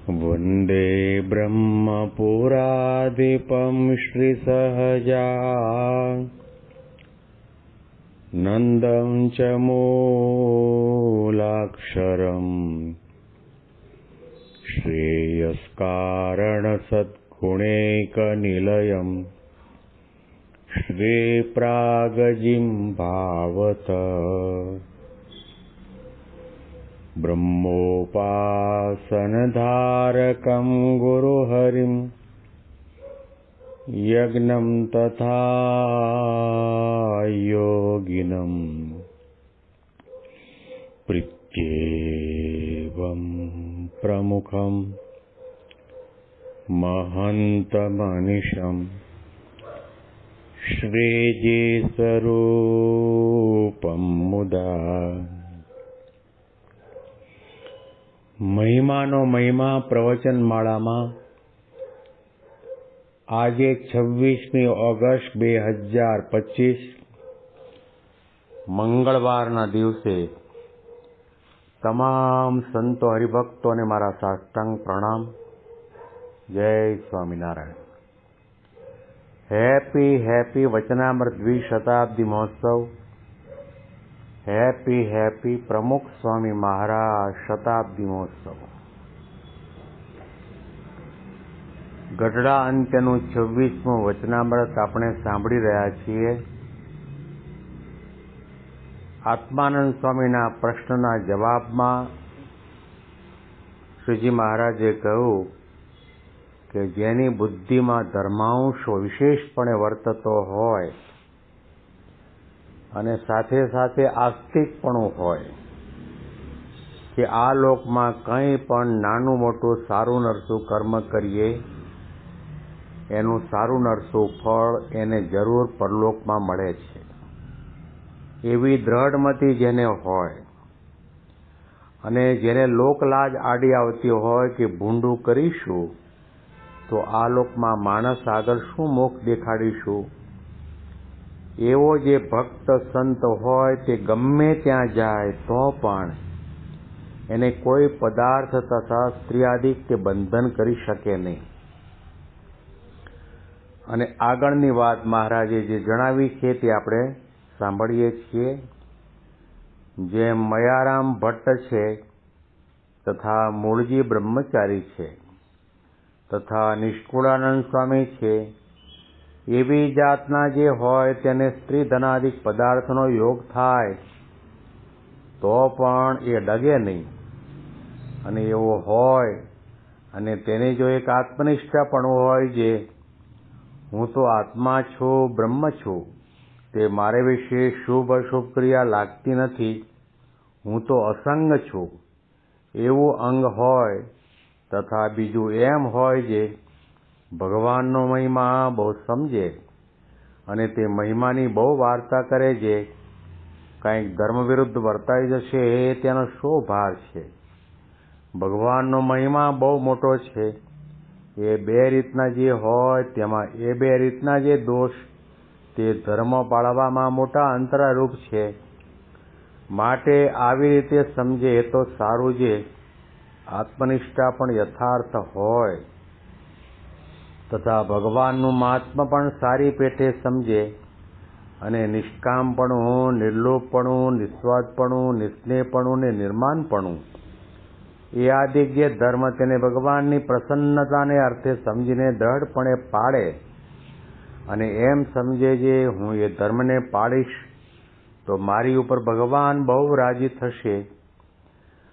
વંદે બ્રહ્મપુરાધિપં શ્રીસહજા નંદં ચ મૂલાક્ષરમ શ્રેયસ્કારણસદ્ગુણૈકનિલયં શ્રીપ્રાગજિહ્વાવત બ્રહ્મોપાસનધારકં ગુરુહરિં યજ્ઞં તથા યોગિનં પ્રીત્યેવં પ્રમુખં મહંતમનિશં શ્રીજી સ્વરૂપં મુદા. મહિમાનો મહિમા પ્રવચનમાળામાં આજે 26મી ઓગસ્ટ 2025 મંગળવારના દિવસે તમામ સંતો હરિભક્તોને મારા સાષ્ટાંગ પ્રણામ. જય સ્વામિનારાયણ. હેપી વચનામૃત દ્વિશતાબ્દી મહોત્સવ. હેપી પ્રમુખ સ્વામી મહારાજ શતાબ્દી મહોત્સવ. ગઢડા અંત્યનું 26મું વચનામૃત આપણે સાંભળી રહ્યા છીએ. આત્માનંદ સ્વામીના પ્રશ્નના જવાબમાં શ્રીજી મહારાજે કહ્યું કે જેની બુદ્ધિમાં ધર્માંશ વિશેષપણે વર્તતો હોય અને સાથે સાથે આસ્તિકપણું હોય કે આ લોકમાં કંઈ પણ નાનું મોટું સારું નરસું કર્મ કરીએ એનું સારું નરસું ફળ એને જરૂર પરલોકમાં મળે છે. એવી દ્રઢમતી જેને હોય અને જેને લોકલાજ આડી આવતી હોય કે ભૂંડું કરીશું તો આ લોકમાં માણસ આગળ શું મોક્ષ દેખાડીશું, એવો જે ભક્ત સંત હોય તે ગમે ત્યાં જાય તો પણ એને કોઈ પદાર્થ તથા સ્ત્રીઆદિક કે બંધન કરી શકે નહીં. અને આગળની વાત મહારાજે જે જણાવી છે તે આપણે સાંભળીએ છીએ. જેમ મયારામ ભટ્ટ છે તથા મૂળજી બ્રહ્મચારી છે તથા નિષ્કુળાનંદ સ્વામી છે, એવી જાતના જે હોય તેને સ્ત્રી ધનાદિક પદાર્થનો યોગ થાય તો પણ એ ડગે નહીં. અને એવો હોય અને તેને જો એક આત્મનિષ્ઠાપણું હોય જે હું તો આત્મા છું, બ્રહ્મ છું, તે મારે વિશે શુભ અશુભ ક્રિયા લાગતી નથી, હું તો અસંગ છું, એવું અંગ હોય તથા બીજું એમ હોય જે ભગવાનનો મહિમા બહુ સમજે અને તે મહિમાની બહુ વાર્તા કરે છે, કંઈક ધર્મ વિરુદ્ધ વર્તાઈ જશે એ તેનો શો ભાર છે. ભગવાનનો મહિમા બહુ મોટો છે. એ બે રીતના જે હોય તેમાં એ બે રીતના જે દોષ તે ધર્મ પાળવામાં મોટા અંતરારૂપ છે. માટે આવી રીતે સમજે એ તો સારું છે. આત્મનિષ્ઠા પણ યથાર્થ હોય તથા ભગવાનનું મહાત્મ્ય પણ સારી પેઠે સમજે અને નિષ્કામપણું, નિર્લોભપણું, નિસ્વાર્થપણું, નિસ્નેહપણું ને નિર્માણપણું એ આદિક જે ધર્મ તેને ભગવાનની પ્રસન્નતાને અર્થે સમજીને દ્રઢપણે પાળે અને એમ સમજે જે હું એ ધર્મને પાળીશ તો મારી ઉપર ભગવાન બહુ રાજી થશે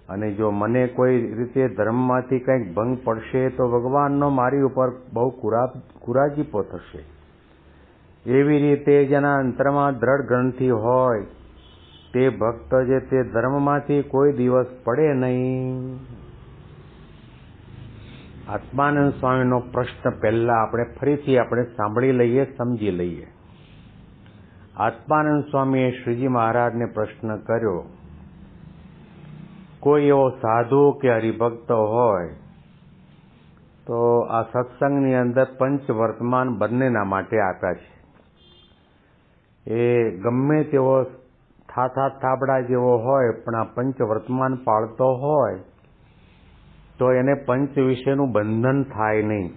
અને જો મને કોઈ રીતે ધર્મમાંથી કંઈક ભંગ પડશે તો ભગવાનનો મારી ઉપર બહુ કુરાજીપો થશે. એવી રીતે જેના અંતરમાં દ્રઢ ગ્રંથિ હોય તે ભક્ત જે તે ધર્મમાંથી કોઈ દિવસ પડે નહીં. આત્માનંદ સ્વામીનો પ્રશ્ન પહેલા ફરીથી આપણે સાંભળી લઈએ, સમજી લઈએ. આત્માનંદ સ્વામીએ શ્રીજી મહારાજને પ્રશ્ન કર્યો, કોઈ એવો સાધુ કે હરિભક્ત હોય તો આ સત્સંગની અંદર પંચ વર્તમાન બંનેના માટે આપ્યા છે. એ ગમે તેવો થાબડા જેવો હોય પણ આ પંચ વર્તમાન પાળતો હોય તો એને પંચ વિષયનું બંધન થાય નહીં.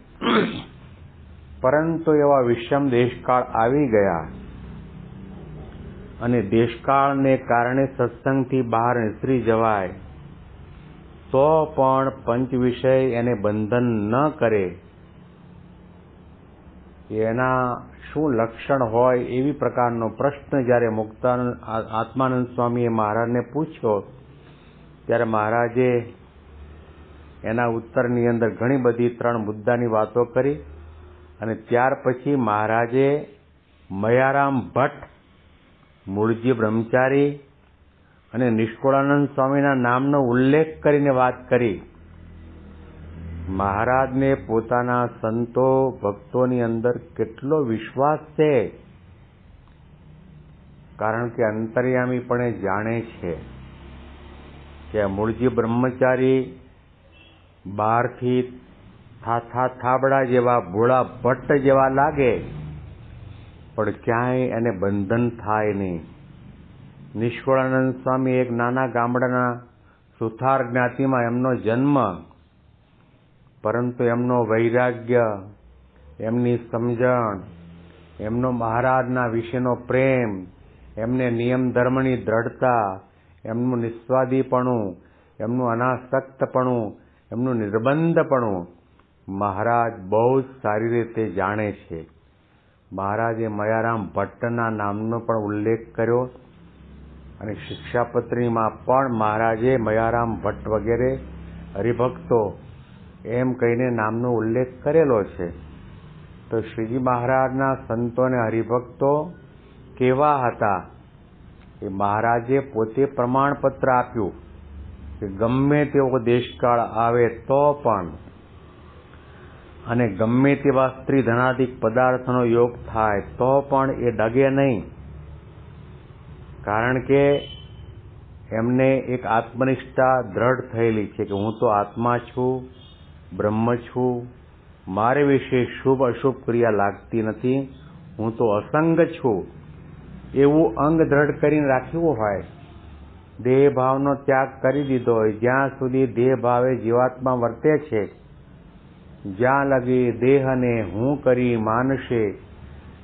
પરંતુ એવા વિષમ દેશકાળ આવી ગયા અને દેશકાળને કારણે સત્સંગથી બહાર નીસરી જવાય તો પણ પંચ વિષય એને બંધન ન કરે. એના શું લક્ષણ હોય એવી પ્રકારનો પ્રશ્ન જ્યારે આત્માનંદ સ્વામીએ મહારાજને પૂછ્યો ત્યારે મહારાજે એના ઉત્તરની અંદર ઘણી બધી 3 મુદ્દાની વાતો કરી અને ત્યાર પછી મહારાજે મયારામ ભટ્ટ, મૂળજી બ્રહ્મચારી અને નિષ્કુળાનંદ સ્વામીના નામનો ઉલ્લેખ કરીને વાત કરી. મહારાજને પોતાના સંતો ભક્તોની અંદર કેટલો વિશ્વાસ છે, કારણ કે અંતર્યામીપણે જાણે છે કે મૂળજી બ્રહ્મચારી બહારથી થાબડા જેવા, ભોળા ભટ્ટ જેવા લાગે પણ ક્યાંય એને બંધન થાય નહીં. નિષ્કુળાનંદ સ્વામી એક નાના ગામડાના સુથાર જ્ઞાતિમાં એમનો જન્મ, પરંતુ એમનો વૈરાગ્ય, એમની સમજણ, એમનો મહારાજના વિશેનો પ્રેમ, એમને નિયમ ધર્મની દ્રઢતા, એમનું નિસ્વાદીપણું, એમનું અનાસક્તપણું, એમનું નિર્બંધપણું મહારાજ બહુ જ સારી રીતે જાણે છે. મહારાજે મયારામ ભટ્ટના નામનો પણ ઉલ્લેખ કર્યો અને શિક્ષાપત્રીમાં પણ મહારાજે મયારામ ભટ્ટ વગેરે હરિભક્તો એમ કહીને નામનો ઉલ્લેખ કરેલો છે. તો શ્રીજી મહારાજના સંતો અને હરિભક્તો કેવા હતા એ મહારાજે પોતે પ્રમાણપત્ર આપ્યું કે ગમે તેવો દેશકાળ આવે તો પણ અને ગમે તેવા સ્ત્રી ધનાદિક પદાર્થનો યોગ થાય તો પણ એ ડગે નહીં, કારણ કે એમને એક આત્મનિષ્ઠા દ્રઢ થયેલી છે કે હું તો આત્મા છું, બ્રહ્મ છું, મારે વિશે શુભ અશુભ ક્રિયા લાગતી નથી, હું તો અસંગ છું. એવું અંગ દ્રઢ કરીને રાખ્યું હોય, દેહ ભાવનો ત્યાગ કરી દીધો હોય, જ્યાં સુધી દેહ ભાવે જીવાત્મા વર્તે છે જ્યાં લગી દેહને હું કરી માનશે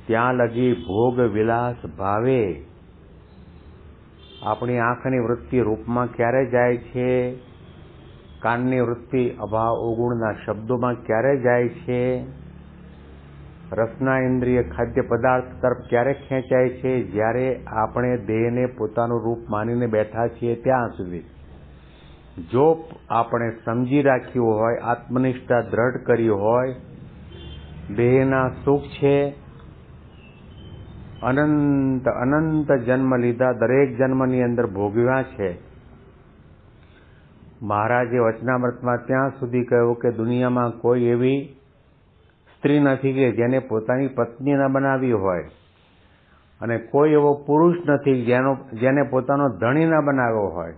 ત્યાં લગી ભોગ વિલાસ ભાવે. આપણી આંખની વૃત્તિ રૂપમાં ક્યારે જાય છે, કાનની વૃત્તિ અભાવ અવગુણના શબ્દોમાં ક્યારે જાય છે, રસના ઇન્દ્રિય ખાદ્ય પદાર્થ તરફ ક્યારે ખેંચાય છે, જ્યારે આપણે દેહને પોતાનું રૂપ માનીને બેઠા છીએ ત્યાં સુધી. જો આપણે સમજી રાખ્યું હોય, આત્મનિષ્ઠા દ્રઢ કરી હોય, દેહના સુખ છે, અનંત અનંત જન્મ લીધા, દરેક જન્મની અંદર ભોગવ્યા છે. મહારાજે વચનામૃતમાં ત્યાં સુધી કહ્યું કે દુનિયામાં કોઈ એવી સ્ત્રી નથી કે જેને પોતાની પત્ની ન બનાવી હોય અને કોઈ એવો પુરુષ નથી જેને પોતાનો ધણી ન બનાવ્યો હોય.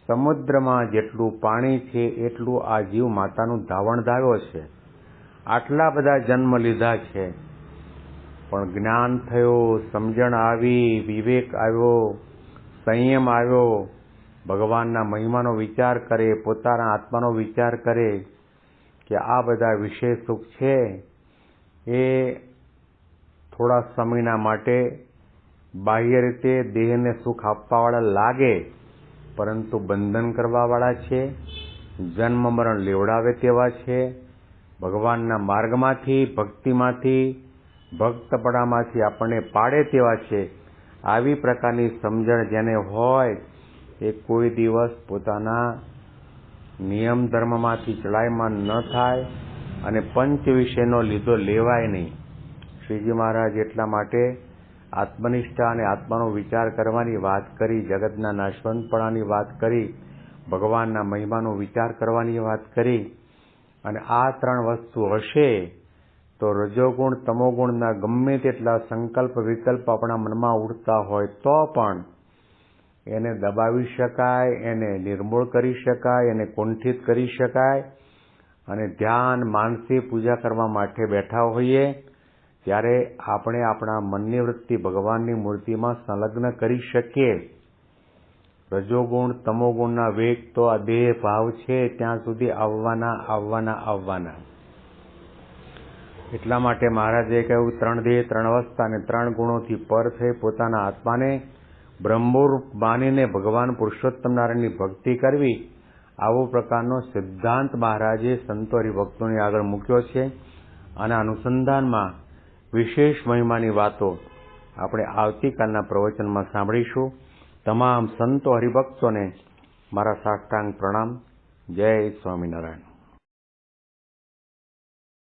સમુદ્રમાં જેટલું પાણી છે એટલું આ જીવ માતાનું ધાવણ ધાવ્યો છે. આટલા બધા જન્મ લીધા છે, પણ જ્ઞાન થયું, સમજણ આવી, વિવેક આવ્યો, સંયમ આવ્યો, ભગવાનના મહિમાનો વિચાર કરે, પોતાના આત્માનો વિચાર કરે કે આ બધા વિષય સુખ છે એ થોડા સમયના માટે બાહ્ય રીતે દેહને સુખ આપવાવાળા લાગે, પરંતુ બંધન કરવાવાળા છે, જન્મ મરણ લેવડાવે તેવા છે, ભગવાનના માર્ગમાંથી, ભક્તિમાંથી, ભક્તપણામાંથી આપણને પાડે તેવા છે. આવી પ્રકારની સમજણ જેને હોય એ કોઈ દિવસ પોતાના નિયમ ધર્મમાંથી ચડાયમાન ન થાય અને પંચ વિષયનો લીધો લેવાય નહીં. શ્રીજી મહારાજ એટલા માટે આત્મનિષ્ઠા અને આત્માનો વિચાર કરવાની વાત કરી, જગતના નાશવંતપણાની વાત કરી, ભગવાનના મહિમાનો વિચાર કરવાની વાત કરી. અને આ 3 વસ્તુ હશે તો રજોગુણ તમોગુણના ગમે તેટલા સંકલ્પ વિકલ્પ આપણા મનમાં ઉઠતા હોય તો પણ એને દબાવી શકાય, એને નિર્મૂળ કરી શકાય, એને કુંઠિત કરી શકાય. અને ધ્યાન, માનસી પૂજા કરવા માટે બેઠા હોઈએ ત્યારે આપણે આપણા મનની વૃત્તિ ભગવાનની મૂર્તિમાં સંલગ્ન કરી શકીએ. રજોગુણ તમોગુણના વેગ તો આ દેહ ભાવ છે ત્યાં સુધી આવવાના. એટલા માટે મહારાજે કહ્યું 3 દેહ 3 અવસ્થા અને 3 ગુણોથી પર થઈ પોતાના આત્માને બ્રહ્મરૂપ માનીને ભગવાન પુરુષોત્તમ નારાયણની ભક્તિ કરવી, આવો પ્રકારનો સિદ્ધાંત મહારાજે સંતો હરિભક્તોની આગળ મૂક્યો છે. અને અનુસંધાનમાં વિશેષ મહિમાની વાતો આપણે આવતીકાલના પ્રવચનમાં સાંભળીશું. તમામ સંતો હરિભક્તોને મારા સાષ્ટાંગ પ્રણામ. જય સ્વામિનારાયણ.